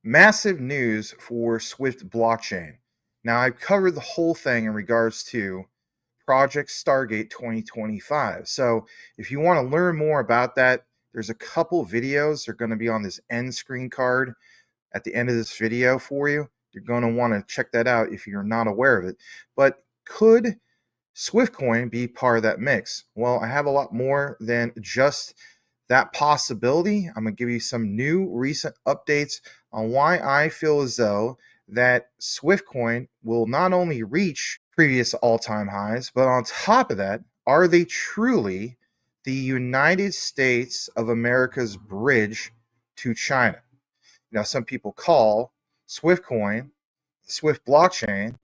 Massive news for Swift blockchain. Now, I've covered the whole thing in regards to Project Stargate 2025. So, if you want to learn more about that, there's a couple videos. They're going to be on this end screen card at the end of this video for you. You're going to want to check that out if you're not aware of it. But could Swiftcoin be part of that mix? Well, I have a lot more than just that possibility. I'm going to give you some new recent updates on why I feel as though that Swiftcoin will not only reach previous all-time highs, but on top of that, are they truly the United States of America's bridge to China? Now, some people call Swiftcoin, Swift blockchain,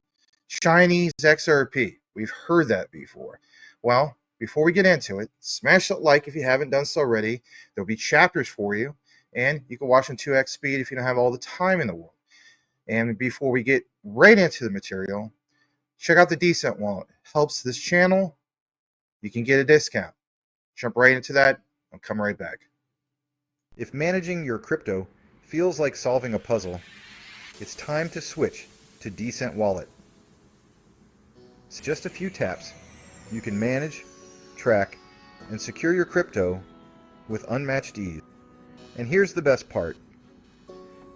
Chinese XRP. We've heard that before. Well, before we get into it, smash that like if you haven't done so already. There'll be chapters for you, and you can watch in 2x speed if you don't have all the time in the world. And before we get right into the material, check out the Decent Wallet. It helps this channel. You can get a discount. Jump right into that. I'll come right back. If managing your crypto feels like solving a puzzle, it's time to switch to Decent Wallet. It's just a few taps. You can manage, track, and secure your crypto with unmatched ease. And here's the best part.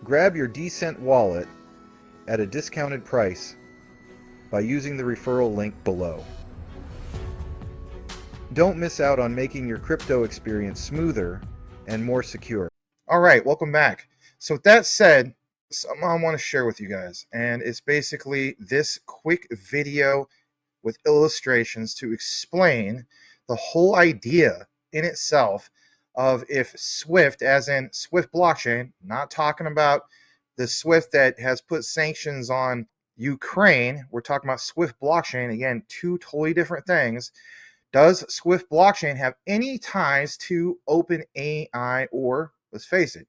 Grab your Decent Wallet at a discounted price by using the referral link below. Don't miss out on making your crypto experience smoother and more secure. All right, welcome back. So with that said, something I want to share with you guys, and it's basically this quick video with illustrations to explain the whole idea in itself of if Swift, as in Swift blockchain, not talking about the Swift that has put sanctions on Ukraine, we're talking about Swift blockchain, again, two totally different things. Does Swift blockchain have any ties to OpenAI or, let's face it,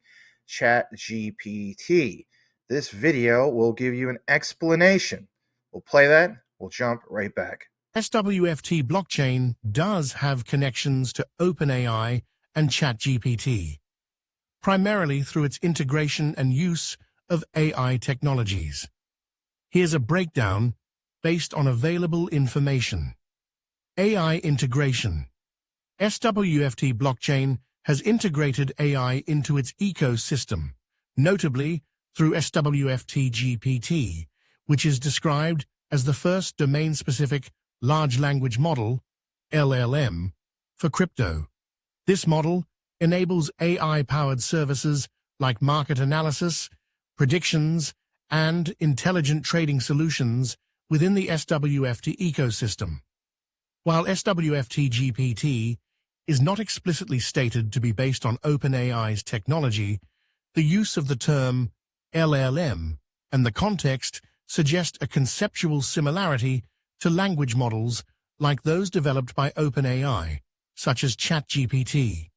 ChatGPT? This video will give you an explanation. We'll play that. We'll jump right back. SWFT blockchain does have connections to OpenAI and ChatGPT, primarily through its integration and use of AI technologies. Here's a breakdown based on available information. AI integration. SWFT blockchain has integrated AI into its ecosystem, notably through SWFTGPT, which is described as the first domain-specific large language model, LLM, for crypto. This model enables AI-powered services like market analysis, predictions, and intelligent trading solutions within the SWFT ecosystem. While SWFTGPT is not explicitly stated to be based on OpenAI's technology, the use of the term LLM and the context suggest a conceptual similarity to language models like those developed by OpenAI, such as ChatGPT.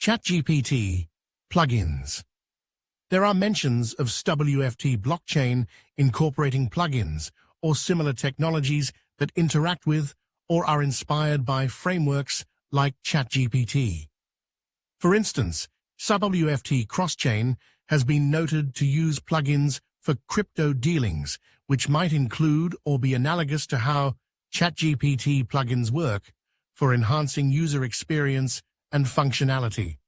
ChatGPT plugins. There are mentions of SWFT blockchain incorporating plugins or similar technologies that interact with or are inspired by frameworks like ChatGPT. For instance, SWFT Crosschain has been noted to use plugins for crypto dealings, which might include or be analogous to how ChatGPT plugins work for enhancing user experience and functionality.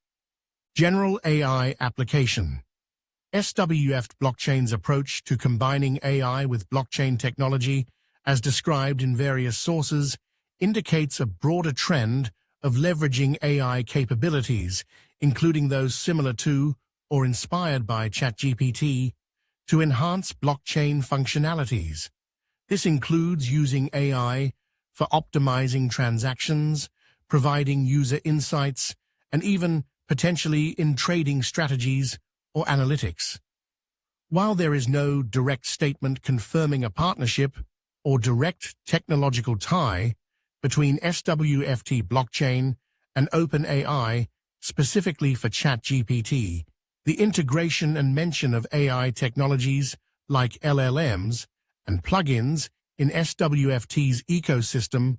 General AI application. SWFT blockchain's approach to combining AI with blockchain technology, as described in various sources, indicates a broader trend of leveraging AI capabilities, including those similar to or inspired by ChatGPT, to enhance blockchain functionalities. This includes using AI for optimizing transactions, providing user insights, and even potentially in trading strategies or analytics. While there is no direct statement confirming a partnership or direct technological tie between SWFT blockchain and OpenAI specifically for ChatGPT, the integration and mention of AI technologies like LLMs and plugins in SWFT's ecosystem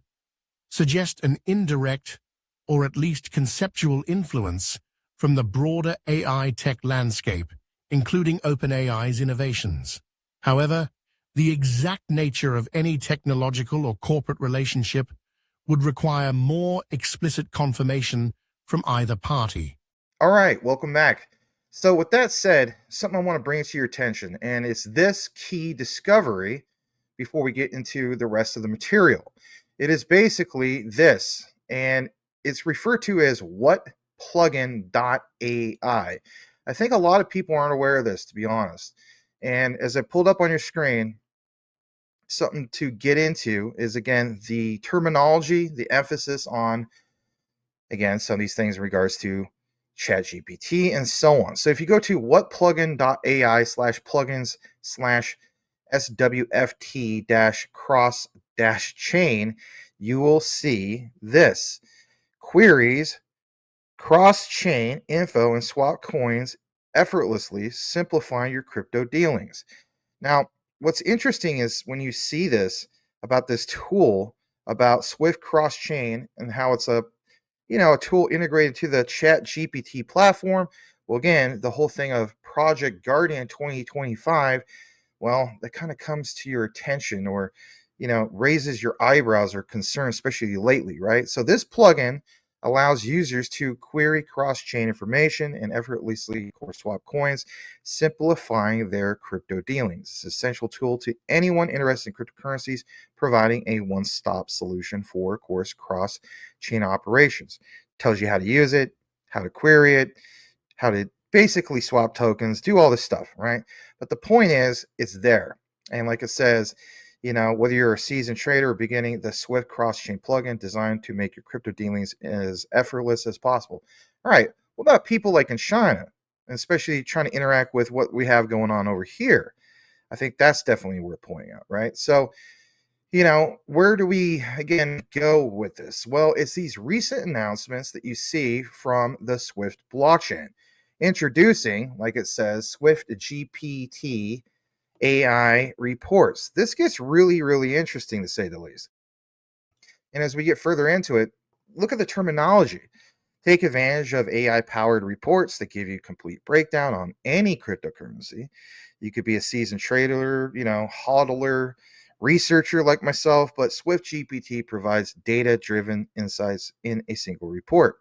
suggest an indirect or at least conceptual influence from the broader AI tech landscape, including OpenAI's innovations. However, the exact nature of any technological or corporate relationship would require more explicit confirmation from either party. All right, welcome back. So, with that said, something I want to bring to your attention, and it's this key discovery before we get into the rest of the material. It is basically this, and it's referred to as what plugin.ai. I think a lot of people aren't aware of this, to be honest. And as I pulled up on your screen, something to get into is again the terminology, the emphasis on again some of these things in regards to ChatGPT and so on. So if you go to whatplugin.ai slash plugins slash SWFT dash cross dash chain, you will see this queries cross chain info and swap coins effortlessly, simplifying your crypto dealings. Now, what's interesting is when you see this about this tool about Swift cross chain and how it's a tool integrated to the Chat GPT platform. Well, again, the whole thing of Project Guardian 2025, well, that kind of comes to your attention or, raises your eyebrows or concern, especially lately, right? So this plugin allows users to query cross-chain information and effortlessly core swap coins, simplifying their crypto dealings. It's an essential tool to anyone interested in cryptocurrencies, providing a one-stop solution for, of course, cross-chain operations. Tells you how to use it, how to query it, how to basically swap tokens, do all this stuff, right? But the point is, it's there. And like it says, whether you're a seasoned trader or beginning, the Swift cross-chain plugin designed to make your crypto dealings as effortless as possible. All right, what about people like in China, and especially trying to interact with what we have going on over here? I think that's definitely worth pointing out, right? So, where do we again go with this? Well, it's these recent announcements that you see from the Swift blockchain, introducing, like it says, Swift GPT AI reports. This gets really, really interesting to say the least. And as we get further into it, look at the terminology. Take advantage of AI powered reports that give you complete breakdown on any cryptocurrency. You could be a seasoned trader, hodler, researcher like myself, but Swift GPT provides data driven insights in a single report.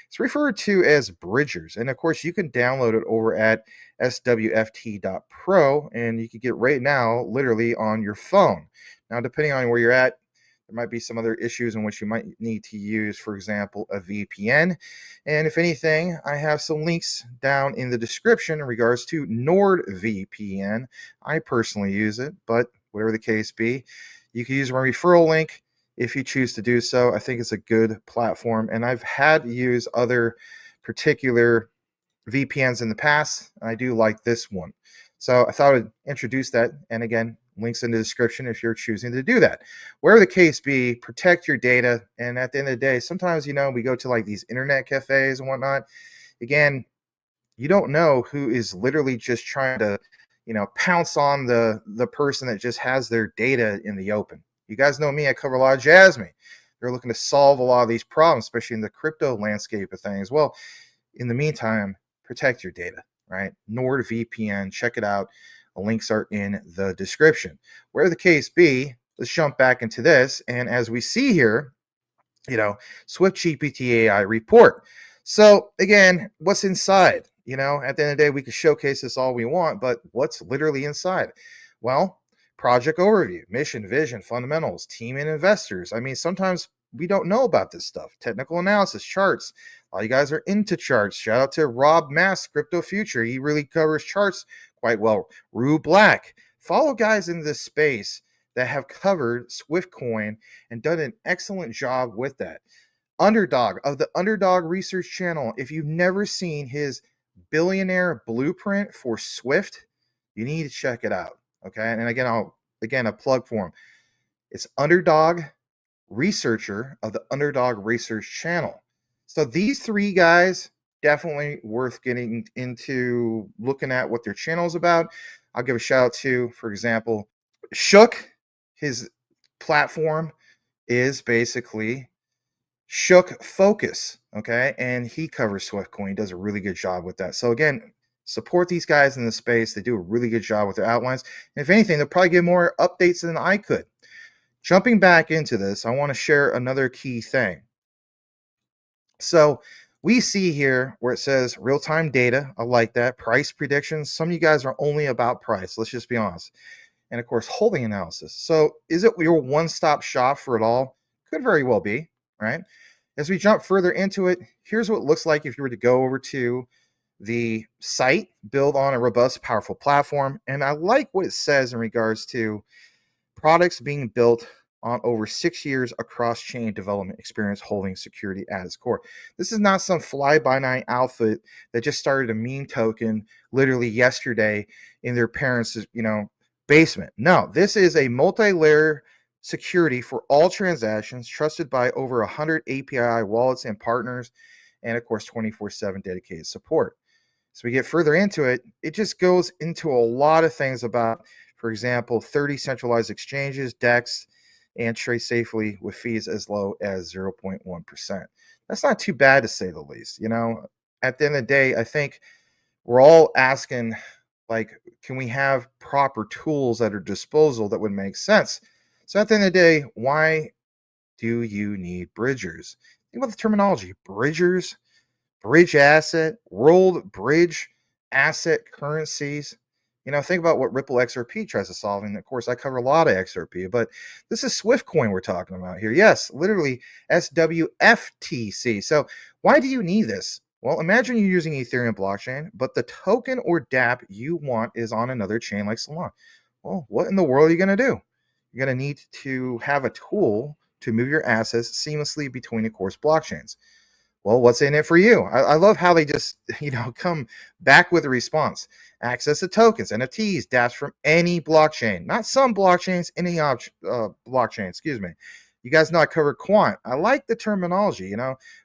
It's referred to as Bridgers. And of course, you can download it over at SWFT.pro and you can get right now literally on your phone. Now, depending on where you're at, there might be some other issues in which you might need to use, for example, a VPN. And if anything, I have some links down in the description in regards to NordVPN. I personally use it, but whatever the case be, you can use my referral link if you choose to do so. I think it's a good platform, and I've had to use other particular VPNs in the past. And I do like this one. So I thought I'd introduce that. And again, links in the description if you're choosing to do that. Wherever the case be, protect your data. And at the end of the day, sometimes, we go to like these internet cafes and whatnot. Again, you don't know who is literally just trying to, pounce on the person that just has their data in the open. You guys know me, I cover a lot of Jasmine. They're looking to solve a lot of these problems, especially in the crypto landscape of things. Well, in the meantime, protect your data, right? NordVPN, check it out. The links are in the description. Where the case be, let's jump back into this. And as we see here, Swift GPT AI report. So again, what's inside? At the end of the day, we can showcase this all we want, but what's literally inside? Well, project overview, mission, vision, fundamentals, team and investors. I mean, sometimes we don't know about this stuff. Technical analysis, charts. All you guys are into charts. Shout out to Rob Mass, Crypto Future. He really covers charts quite well. Rue Black. Follow guys in this space that have covered Swiftcoin and done an excellent job with that. Underdog of the Underdog Research Channel. If you've never seen his billionaire blueprint for Swift, you need to check it out. Okay. And again, a plug for him. It's Underdog Researcher of the Underdog Research Channel. So these three guys definitely worth getting into looking at what their channel is about. I'll give a shout out to, for example, Shook. His platform is basically Shook Focus, okay? And he covers Swiftcoin, does a really good job with that. So again, Support these guys in the space. They do a really good job with their outlines. And if anything, they'll probably give more updates than I could. Jumping back into this, I want to share another key thing. So we see here where it says real-time data. I like that. Price predictions. Some of you guys are only about price. Let's just be honest. And of course, holding analysis. So is it your one-stop shop for it all? Could very well be, right? As we jump further into it, here's what it looks like if you were to go over to the site, build on a robust, powerful platform. And I like what it says in regards to products being built on over 6 years across chain development experience holding security at its core. This is not some fly by night outfit that just started a meme token literally yesterday in their parents' basement. No, this is a multi-layer security for all transactions trusted by over 100 API wallets and partners, and of course 24/7 dedicated support. So we get further into it, it just goes into a lot of things about, for example, 30 centralized exchanges, DEX, and trade safely with fees as low as 0.1%. That's not too bad to say the least. At the end of the day, I think we're all asking, like, can we have proper tools at our disposal that would make sense? So at the end of the day, why do you need bridgers? Think about the terminology: bridgers, bridge asset, world bridge asset currencies. Think about what Ripple XRP tries to solve. And of course, I cover a lot of XRP, but this is Swift coin we're talking about here. Yes, literally SWFTC. So why do you need this? Well, imagine you're using Ethereum blockchain, but the token or dApp you want is on another chain like Solana. Well, what in the world are you going to do? You're going to need to have a tool to move your assets seamlessly between, of course, blockchains. Well, what's in it for you? I love how they just, come back with a response. Access to tokens, NFTs, dApps from any blockchain, not some blockchains, any blockchain, excuse me. You guys know I covered quant. I like the terminology,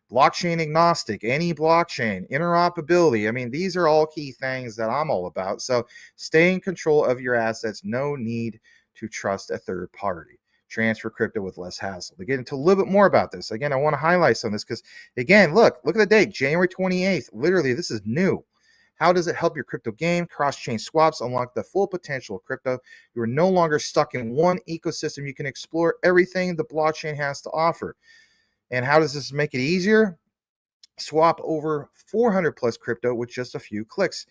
blockchain agnostic, any blockchain, interoperability. I mean, these are all key things that I'm all about. So stay in control of your assets. No need to trust a third party. Transfer crypto with less hassle. To get into a little bit more about this, again, I want to highlight some of this because, again, look at the date, January 28th. Literally, this is new. How does it help your crypto game? Cross-chain swaps unlock the full potential of crypto. You are no longer stuck in one ecosystem. You can explore everything the blockchain has to offer. And how does this make it easier? Swap over 400 plus crypto with just a few clicks.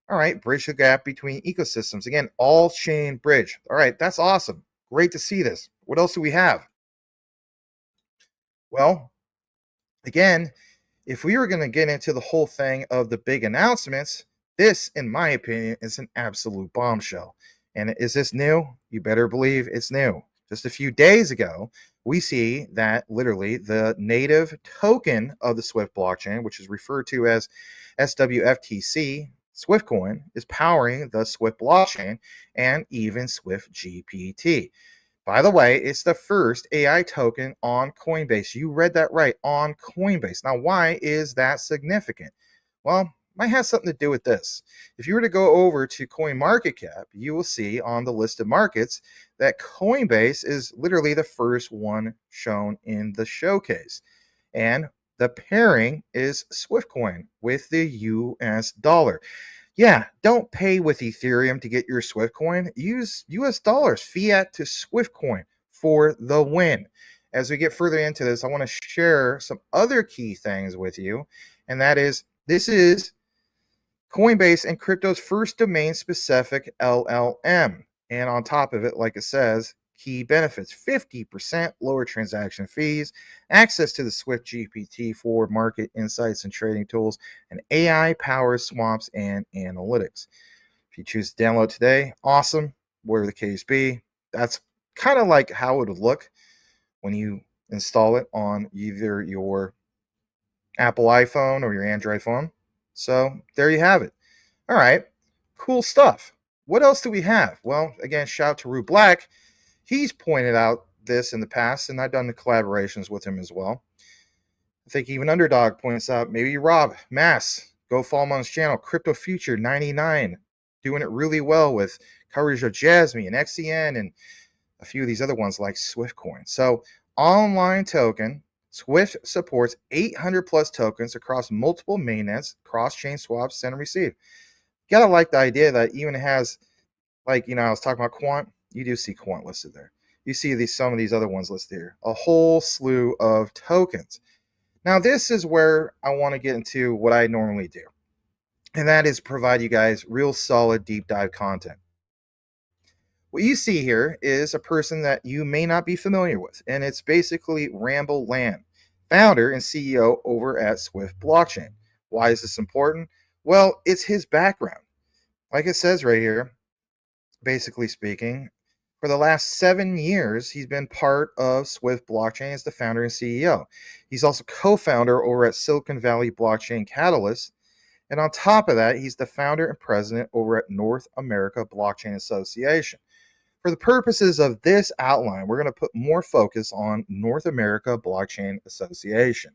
All right, bridge the gap between ecosystems. Again, all chain bridge. All right, that's awesome. Great to see this. What else do we have? Well, again, if we were going to get into the whole thing of the big announcements, this, in my opinion, is an absolute bombshell. And is this new? You better believe it's new. Just a few days ago, we see that literally the native token of the Swift blockchain, which is referred to as SWFTC, Swift coin, is powering the Swift blockchain and even Swift GPT. By the way, it's the first AI token on Coinbase. You read that right, on Coinbase. Now, why is that significant? Well, it might have something to do with this. If you were to go over to CoinMarketCap, you will see on the listed markets that Coinbase is literally the first one shown in the showcase. And the pairing is Swiftcoin with the US dollar. Yeah, don't pay with Ethereum to get your Swift coin. Use US dollars, fiat to Swift coin for the win. As we get further into this, I want to share some other key things with you. And that is, this is Coinbase and crypto's first domain specific LLM. And on top of it, like it says, key benefits: 50% lower transaction fees, access to the Swift GPT for market insights and trading tools, and AI powered swaps and analytics. If you choose to download today, awesome. Whatever the case be, that's kind of like how it would look when you install it on either your Apple iPhone or your Android phone. So there you have it. All right, cool stuff. What else do we have? Well, again, shout out to Rue Black. He's pointed out this in the past, and I've done the collaborations with him as well. I think even Underdog points out, maybe Rob Mass, go follow him on his channel, Crypto Future 99, doing it really well with coverage of Jasmine and XCN and a few of these other ones like Swiftcoin. So, online token, Swift supports 800 plus tokens across multiple mainnets, cross chain swaps, send and receive. You gotta like the idea that even has, like, I was talking about Quant. You do see Quant listed there. You see some of these other ones listed here. A whole slew of tokens. Now, this is where I want to get into what I normally do, and that is provide you guys real solid deep dive content. What you see here is a person that you may not be familiar with, and it's basically Ramble, founder and CEO over at Swift Blockchain. Why is this important? Well, it's his background. Like it says right here, basically speaking, for the last 7 years, he's been part of Swift Blockchain as the founder and CEO. He's also co founder over at Silicon Valley Blockchain Catalyst. And on top of that, he's the founder and president over at North America Blockchain Association. For the purposes of this outline, we're going to put more focus on North America Blockchain Association.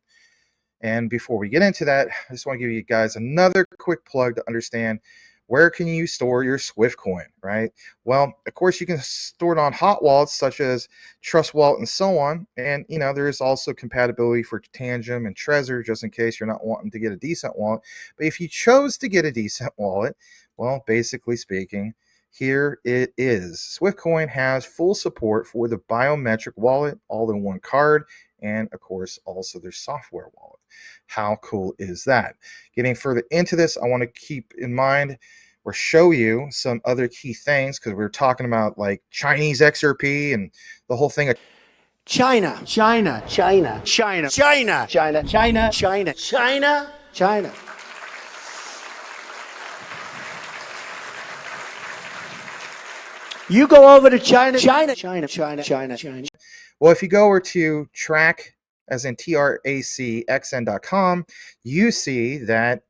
And before we get into that, I just want to give you guys another quick plug to understand where can you store your Swift coin, right? Well, of course, you can store it on hot wallets such as Trust Wallet and so on. And, there is also compatibility for Tangem and Trezor, just in case you're not wanting to get a decent wallet. But if you chose to get a decent wallet, well, basically speaking, here it is. SwiftCoin has full support for the biometric wallet, all in one card, and of course, also their software wallet. How cool is that? Getting further into this, I want to keep in mind or show you some other key things, because we were talking about like Chinese XRP and the whole thing. China, China, China, China, China, China, China, China, China, China. You go over to China, China, China, China, China, China. Well, if you go over to track, as in TRACXN.com, you see that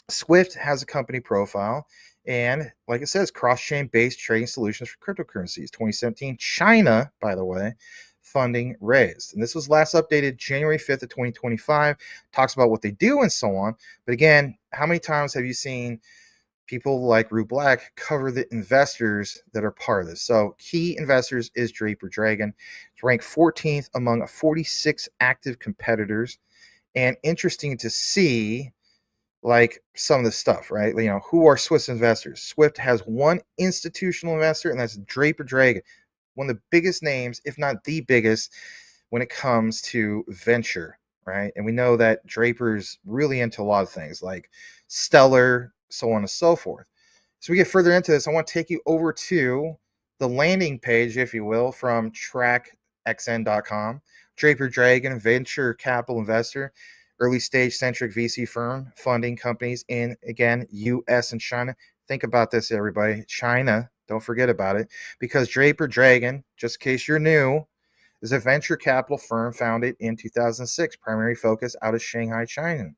Swift has a company profile, and like it says, cross-chain based trading solutions for cryptocurrencies. 2017, China, by the way, funding raised. And this was last updated January 5th of 2025. Talks about what they do and so on. But again, how many times have you seen people like Rue Black cover the investors that are part of this? So key investors is Draper Dragon. It's ranked 14th among 46 active competitors. And interesting to see, like, some of the stuff, right? Who are Swift investors? Swift has one institutional investor, and that's Draper Dragon, one of the biggest names, if not the biggest, when it comes to venture, right? And we know that Draper's really into a lot of things like Stellar, so on and so forth. So we get further into this, I want to take you over to the landing page, if you will, from trackxn.com. Draper Dragon, venture capital investor, early stage centric VC firm, funding companies in, again, US and China. Think about this, everybody. China, don't forget about it, because Draper Dragon, just in case you're new, is a venture capital firm founded in 2006, primary focus out of Shanghai, China.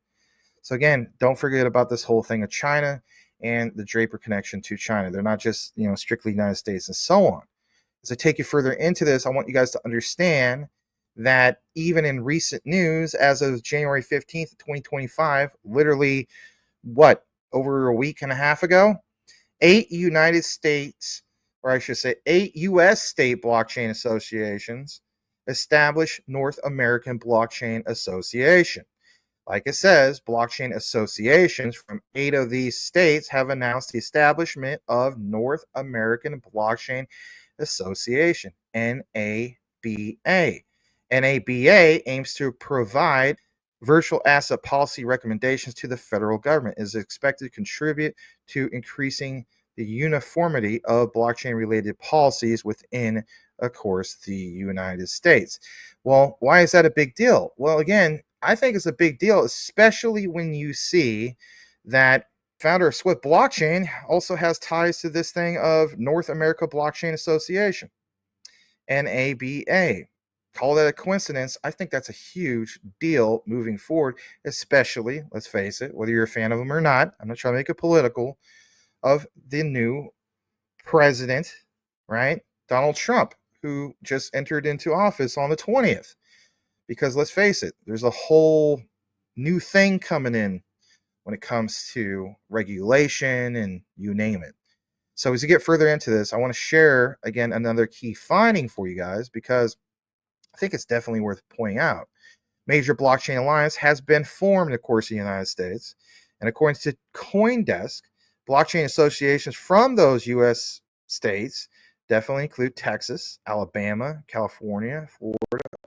So again, don't forget about this whole thing of China and the Draper connection to China. They're not just, strictly United States and so on. As I take you further into this, I want you guys to understand that even in recent news, as of January 15th, 2025, literally, over a week and a half ago, 8 United States, or I should say 8 US state blockchain associations established North American Blockchain Association. Like it says, blockchain associations from 8 of these states have announced the establishment of North American Blockchain Association, NABA. NABA aims to provide virtual asset policy recommendations to the federal government. It is expected to contribute to increasing the uniformity of blockchain related policies within, of course, the United States. Well, why is that a big deal? Well, again, I think it's a big deal, especially when you see that founder of Swift Blockchain also has ties to this thing of North America Blockchain Association, NABA. Call that a coincidence. I think that's a huge deal moving forward, especially, let's face it, whether you're a fan of them or not, I'm not trying to make it political, of the new president, right? Donald Trump, who just entered into office on the 20th. Because let's face it, there's a whole new thing coming in when it comes to regulation and you name it. So as you get further into this, I want to share, again, another key finding for you guys, because I think it's definitely worth pointing out. Major blockchain alliance has been formed, of course, in the United States. And according to CoinDesk, Blockchain associations from those U.S. states definitely include Texas, Alabama, California, Florida,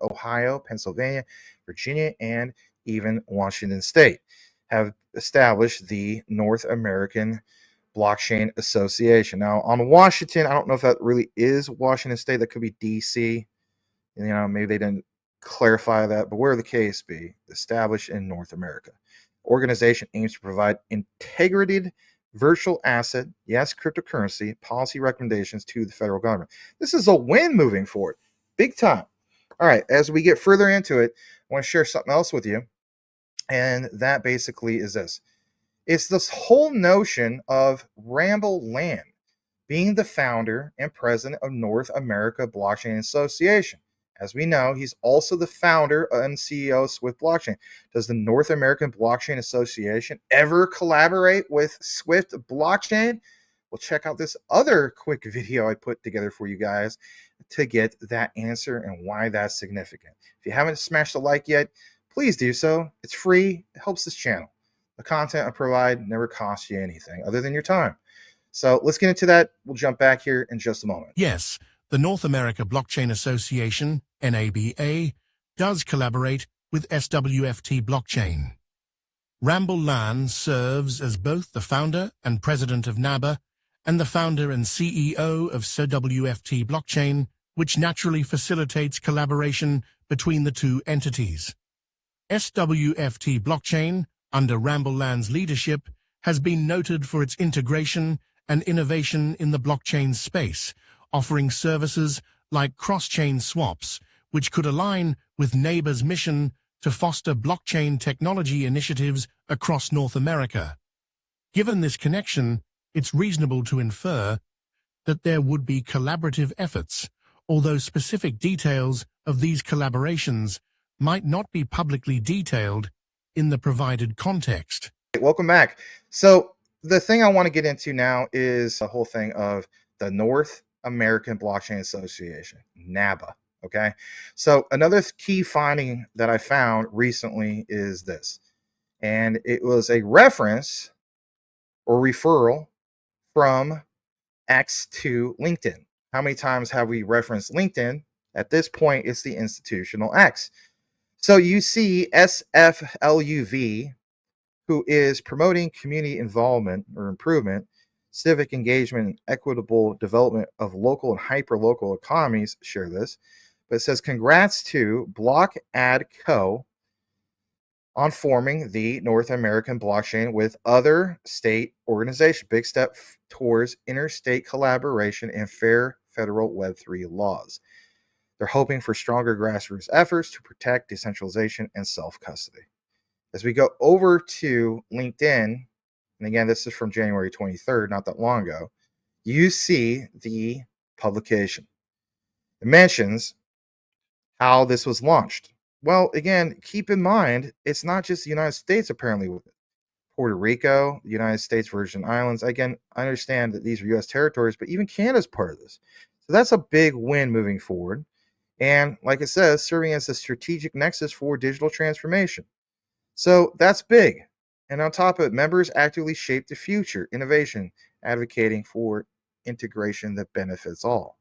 Ohio, Pennsylvania, Virginia, and even Washington State have established the North American Blockchain Association. Now, on Washington, I don't know if that really is Washington State. That could be D.C. Maybe they didn't clarify that, but where the case be, established in North America. Organization aims to provide integrated virtual asset, yes, cryptocurrency policy recommendations to the federal government. This is a win moving forward, big time. All right, as we get further into it, I want to share something else with you, and that basically is this. It's this whole notion of Ramble Land being the founder and president of North America Blockchain Association. As we know, he's also the founder and CEO of Swift Blockchain. Does the North American Blockchain Association ever collaborate with Swift Blockchain? Well, check out this other quick video I put together for you guys to get that answer and why that's significant. If you haven't smashed the like yet, please do so. It's free. It helps this channel. The content I provide never costs you anything other than your time. So let's get into that. We'll jump back here in just a moment. Yes, the North America Blockchain Association, NABA, does collaborate with SWFT Blockchain. Ramble Lan serves as both the founder and president of NABA and the founder and CEO of SWFT Blockchain, which naturally facilitates collaboration between the two entities. SWFT Blockchain, under Ramble Lan's leadership, has been noted for its integration and innovation in the blockchain space, offering services like cross-chain swaps, which could align with NABA's mission to foster blockchain technology initiatives across North America. Given this connection, it's reasonable to infer that there would be collaborative efforts, although specific details of these collaborations might not be publicly detailed in the provided context. Welcome back. So the thing I want to get into now is the whole thing of the North American Blockchain Association, NABA. Okay. So another key finding that I found recently is this, and it was a reference or referral from X to LinkedIn. How many times have we referenced LinkedIn? At this point, it's the institutional X. So you see SFLUV, who is promoting community involvement or improvement, civic engagement, and equitable development of local and hyper-local economies, share this. But it says, congrats to Block Ad Co. on forming the North American blockchain with other state organizations. Big step towards interstate collaboration and fair federal Web3 laws. They're hoping for stronger grassroots efforts to protect decentralization and self-custody. As we go over to LinkedIn, and again, this is from January 23rd, not that long ago, you see the publication. It mentions how this was launched. Well, again, keep in mind, it's not just the United States apparently with it. Puerto Rico, the United States Virgin Islands. Again, I understand that these are U.S. territories, but even Canada's part of this. So that's a big win moving forward. And like it says, serving as a strategic nexus for digital transformation. So that's big. And on top of it, members actively shape the future, innovation, advocating for integration that benefits all.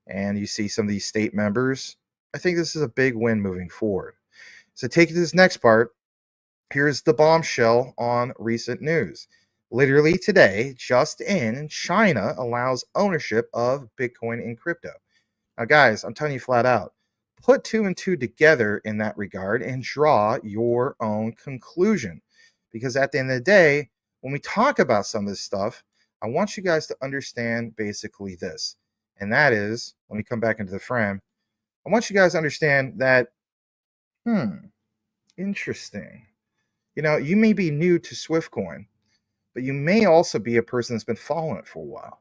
And you see some of these state members. I think this is a big win moving forward. So take it to this next part. Here's the bombshell on recent news. Literally today, just in, China allows ownership of Bitcoin and crypto. Now, guys, I'm telling you flat out, put two and two together in that regard and draw your own conclusion. Because at the end of the day, when we talk about some of this stuff, I want you guys to understand basically this. And that is, when we come back into the frame, I want you guys to understand that, interesting. You may be new to Swiftcoin, but you may also be a person that's been following it for a while.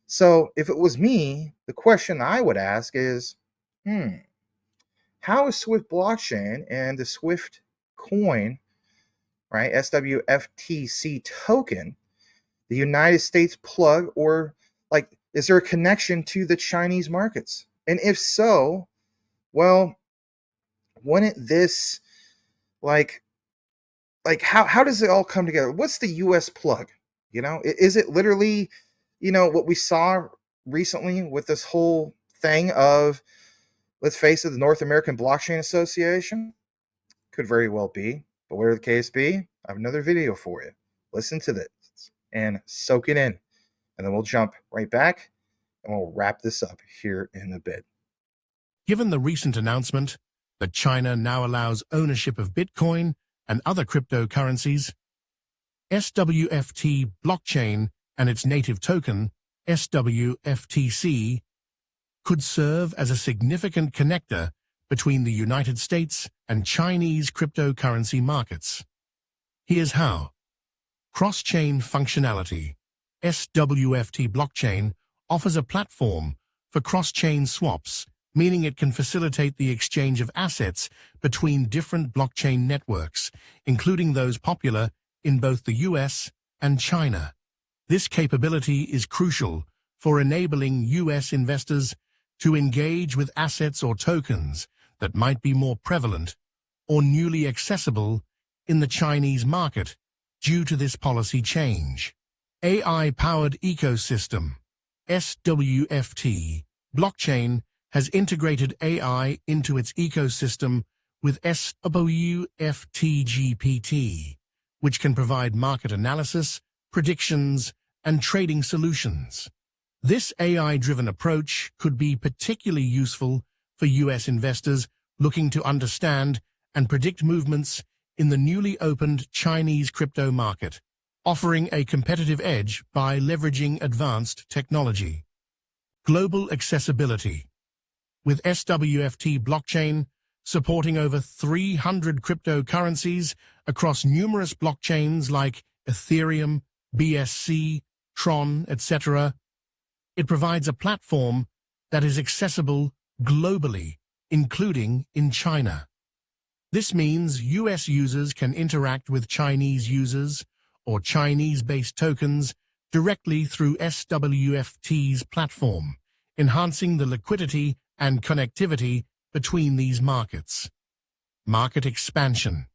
So if it was me, the question I would ask is, how is Swift blockchain and the Swift coin, right, SWFTC token, the United States plug, or like, is there a connection to the Chinese markets? And if so, well, wouldn't this, like how does it all come together? What's the US plug? Is it literally, what we saw recently with this whole thing of, let's face it, the North American Blockchain Association? Could very well be. But whatever the case be, I have another video for you. Listen to this and soak it in. And then we'll jump right back and we'll wrap this up here in a bit. Given the recent announcement that China now allows ownership of Bitcoin and other cryptocurrencies, SWFT blockchain and its native token, SWFTC, could serve as a significant connector between the United States and Chinese cryptocurrency markets. Here's how. Cross-chain functionality. SWFT blockchain offers a platform for cross-chain swaps, meaning it can facilitate the exchange of assets between different blockchain networks, including those popular in both the US and China. This capability is crucial for enabling US investors to engage with assets or tokens that might be more prevalent or newly accessible in the Chinese market due to this policy change. AI-powered ecosystem. SWFT blockchain has integrated AI into its ecosystem with SWFTGPT, which can provide market analysis, predictions, and trading solutions. This AI-driven approach could be particularly useful for US investors looking to understand and predict movements in the newly opened Chinese crypto market, offering a competitive edge by leveraging advanced technology. Global accessibility. With SWFT blockchain supporting over 300 cryptocurrencies across numerous blockchains like Ethereum, BSC, Tron, etc., it provides a platform that is accessible globally, including in China. This means US users can interact with Chinese users or Chinese-based tokens directly through SWFT's platform, enhancing the liquidity and connectivity between these markets. Market expansion.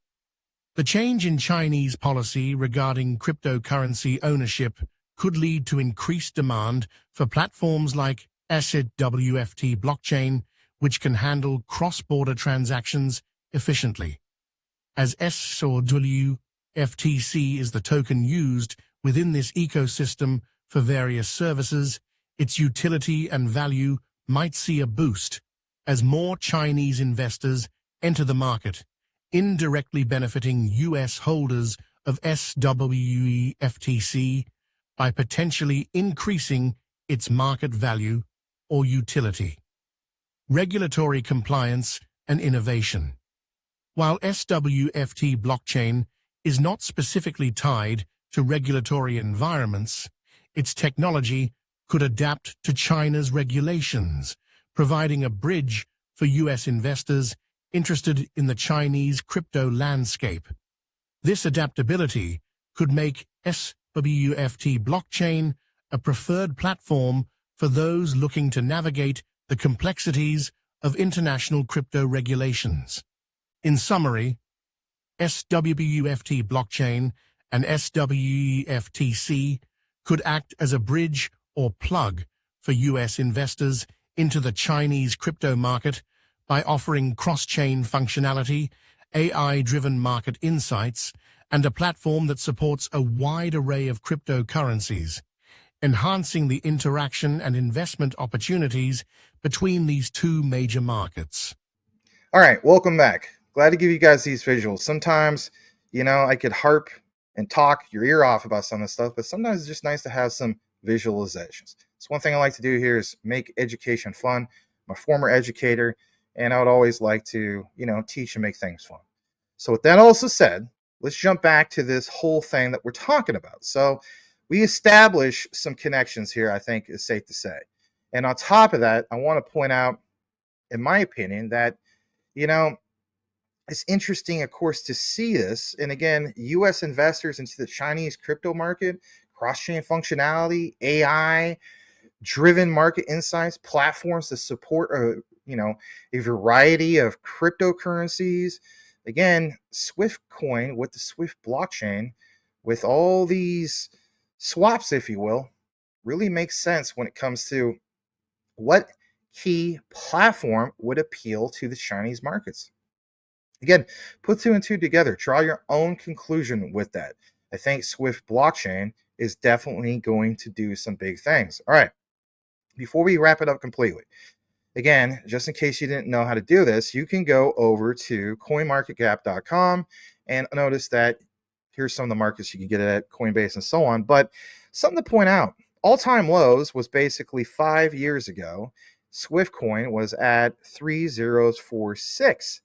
The change in Chinese policy regarding cryptocurrency ownership could lead to increased demand for platforms like SWFT blockchain, which can handle cross-border transactions efficiently. As SWFTC is the token used within this ecosystem for various services, its utility and value might see a boost as more Chinese investors enter the market, indirectly benefiting US holders of SWFTC by potentially increasing its market value or utility. Regulatory compliance and innovation. While SWFT blockchain is not specifically tied to regulatory environments, its technology could adapt to China's regulations, providing a bridge for US investors interested in the Chinese crypto landscape. This adaptability could make SWFT blockchain a preferred platform for those looking to navigate the complexities of international crypto regulations. In summary, SWFT blockchain and SWFTC could act as a bridge or plug for US investors into the Chinese crypto market by offering cross-chain functionality, AI-driven market insights, and a platform that supports a wide array of cryptocurrencies, enhancing the interaction and investment opportunities between these two major markets. All right, welcome back. Glad to give you guys these visuals. Sometimes, I could harp and talk your ear off about some of this stuff, but sometimes it's just nice to have some visualizations. So one thing I like to do here is make education fun. I'm a former educator, and I would always like to, teach and make things fun. So with that also said, let's jump back to this whole thing that we're talking about. So we establish some connections here, I think is safe to say. And on top of that, I want to point out, in my opinion, that, it's interesting, of course, to see this. And again, US investors into the Chinese crypto market, cross-chain functionality, AI, driven market insights, platforms to support a variety of cryptocurrencies. Again, Swift coin with the Swift blockchain, with all these swaps, if you will, really make sense when it comes to what key platform would appeal to the Chinese markets. Again, put two and two together, draw your own conclusion with that. I think Swift blockchain is definitely going to do some big things. All right, before we wrap it up completely, again, just in case you didn't know how to do this, you can go over to coinmarketcap.com and notice that here's some of the markets you can get it at, Coinbase and so on. But something to point out, all-time lows was basically 5 years ago. Swift coin was at 3046,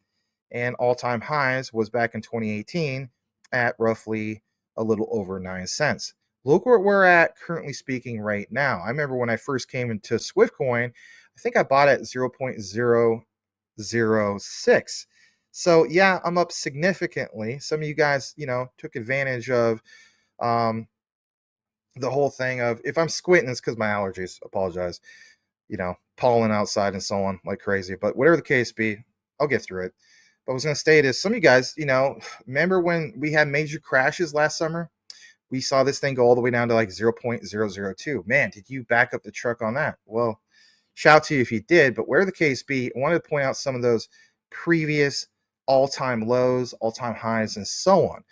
and all-time highs was back in 2018 at roughly a little over 9 cents. Look where we're at currently speaking right now. I remember when I first came into Swift coin, I think I bought it at 0.006. So yeah, I'm up significantly. Some of you guys, took advantage of the whole thing of, if I'm squinting, it's because my allergies. Apologize. Pollen outside and so on like crazy. But whatever the case be, I'll get through it. But I was going to state is, some of you guys, remember when we had major crashes last summer? We saw this thing go all the way down to like 0.002. Man, did you back up the truck on that? Well, shout out to you if you did. But whatever the case be, I wanted to point out some of those previous all-time lows, all-time highs, and so on.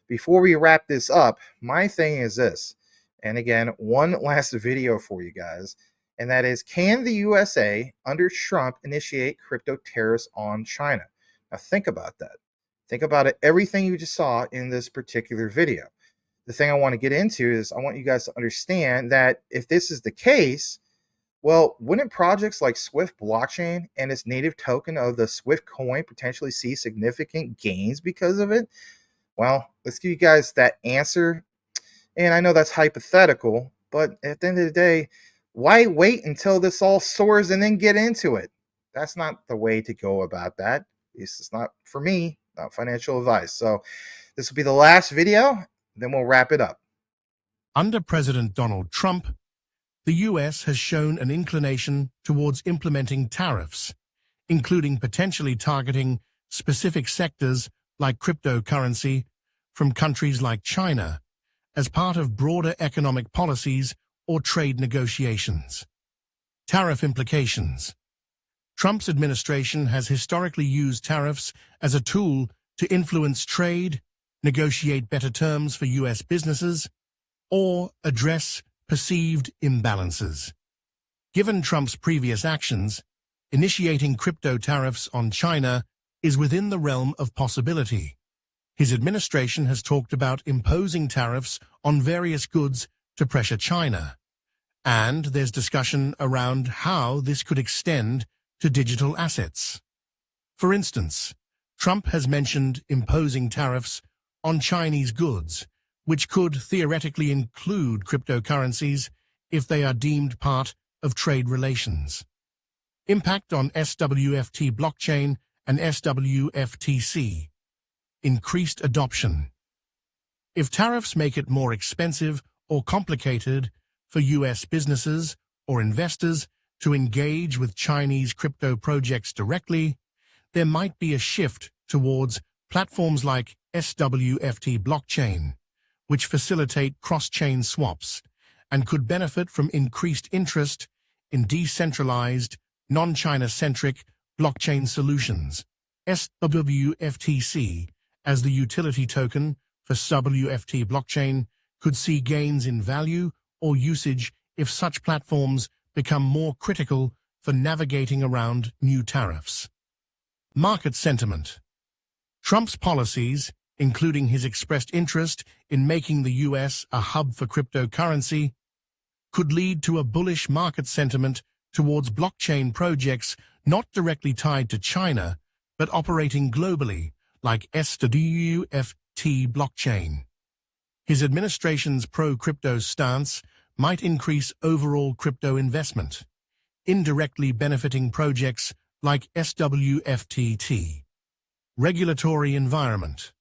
Before we wrap this up, my thing is this. And again, one last video for you guys. And that is, can the USA under Trump initiate crypto tariffs on China? Now think about that. Think about it, everything you just saw in this particular video. The thing I want to get into is, I want you guys to understand that if this is the case, well, wouldn't projects like Swift blockchain and its native token of the Swift coin potentially see significant gains because of it? Well, let's give you guys that answer. And I know that's hypothetical, but at the end of the day, why wait until this all soars and then get into it? That's not the way to go about that. This is not, for me, not financial advice. So this will be the last video, then we'll wrap it up. Under President Donald Trump, the US has shown an inclination towards implementing tariffs, including potentially targeting specific sectors like cryptocurrency from countries like China as part of broader economic policies or trade negotiations. Tariff implications. Trump's administration has historically used tariffs as a tool to influence trade, negotiate better terms for US businesses, or address perceived imbalances. Given Trump's previous actions, initiating crypto tariffs on China is within the realm of possibility. His administration has talked about imposing tariffs on various goods to pressure China, and there's discussion around how this could extend to digital assets. For instance, Trump has mentioned imposing tariffs on Chinese goods, which could theoretically include cryptocurrencies if they are deemed part of trade relations. Impact on SWFT blockchain and SWFTC. Increased adoption. If tariffs make it more expensive or complicated for US businesses or investors to engage with Chinese crypto projects directly, there might be a shift towards platforms like SWFT blockchain, which facilitate cross-chain swaps and could benefit from increased interest in decentralized, non-China-centric blockchain solutions. SWFTC, as the utility token for SWFT blockchain, could see gains in value or usage if such platforms become more critical for navigating around new tariffs. Market sentiment. Trump's policies, including his expressed interest in making the US a hub for cryptocurrency, could lead to a bullish market sentiment towards blockchain projects not directly tied to China, but operating globally, like SWFT blockchain. His administration's pro-crypto stance might increase overall crypto investment, indirectly benefiting projects like SWFTT. Regulatory environment.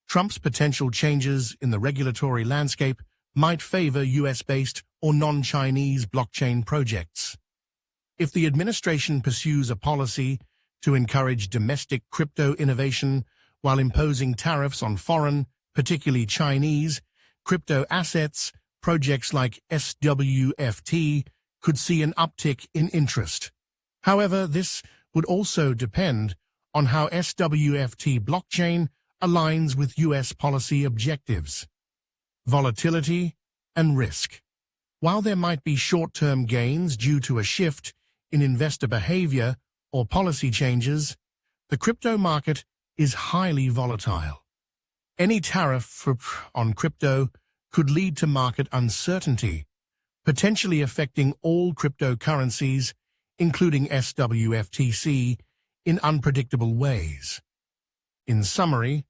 Trump's potential changes in the regulatory landscape might favor US-based or non-Chinese blockchain projects. If the administration pursues a policy to encourage domestic crypto innovation while imposing tariffs on foreign, particularly Chinese, crypto assets, projects like SWFT could see an uptick in interest. However, this would also depend on how SWFT blockchain aligns with US policy objectives, volatility, and risk. While there might be short-term gains due to a shift in investor behavior or policy changes, the crypto market is highly volatile. Any tariff on crypto could lead to market uncertainty, potentially affecting all cryptocurrencies, including SWFTC, in unpredictable ways. In summary,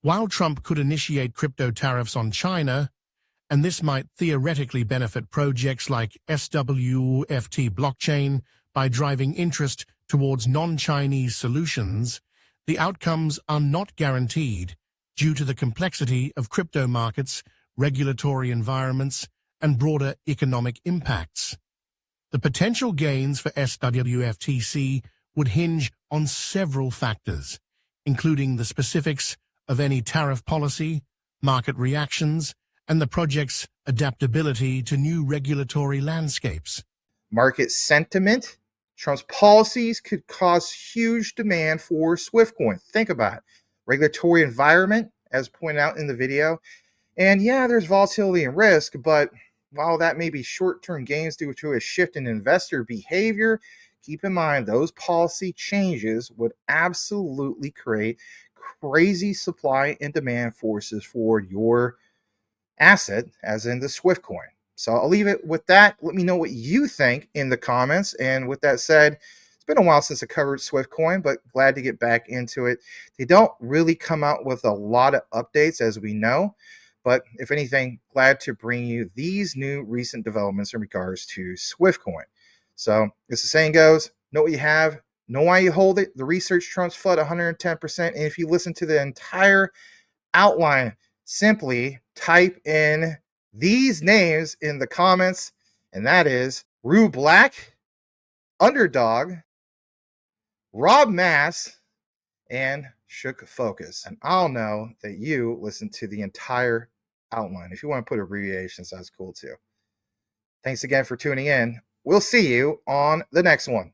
while Trump could initiate crypto tariffs on China, and this might theoretically benefit projects like SWFT blockchain by driving interest towards non-Chinese solutions, the outcomes are not guaranteed due to the complexity of crypto markets, regulatory environments, and broader economic impacts. The potential gains for SWFTC would hinge on several factors, including the specifics of any tariff policy, market reactions, and the project's adaptability to new regulatory landscapes. Market sentiment. Trump's policies could cause huge demand for Swift coin. Think about it. Regulatory environment, as pointed out in the video. And yeah, there's volatility and risk, but while that may be short-term gains due to a shift in investor behavior, keep in mind those policy changes would absolutely create crazy supply and demand forces for your asset, as in the Swift coin. So I'll leave it with that. Let me know what you think in the comments. And with that said, it's been a while since I covered Swift coin, but glad to get back into it. They don't really come out with a lot of updates, as we know. But if anything, glad to bring you these new recent developments in regards to Swift coin. So as the saying goes, know what you have, know why you hold it. The research trumps FUD 110%. And if you listen to the entire outline, simply type in these names in the comments, and that is Rue Black, Underdog, Rob Mass, and Shook Focus. And I'll know that you listened to the entire outline. If you want to put abbreviations, that's cool too. Thanks again for tuning in. We'll see you on the next one.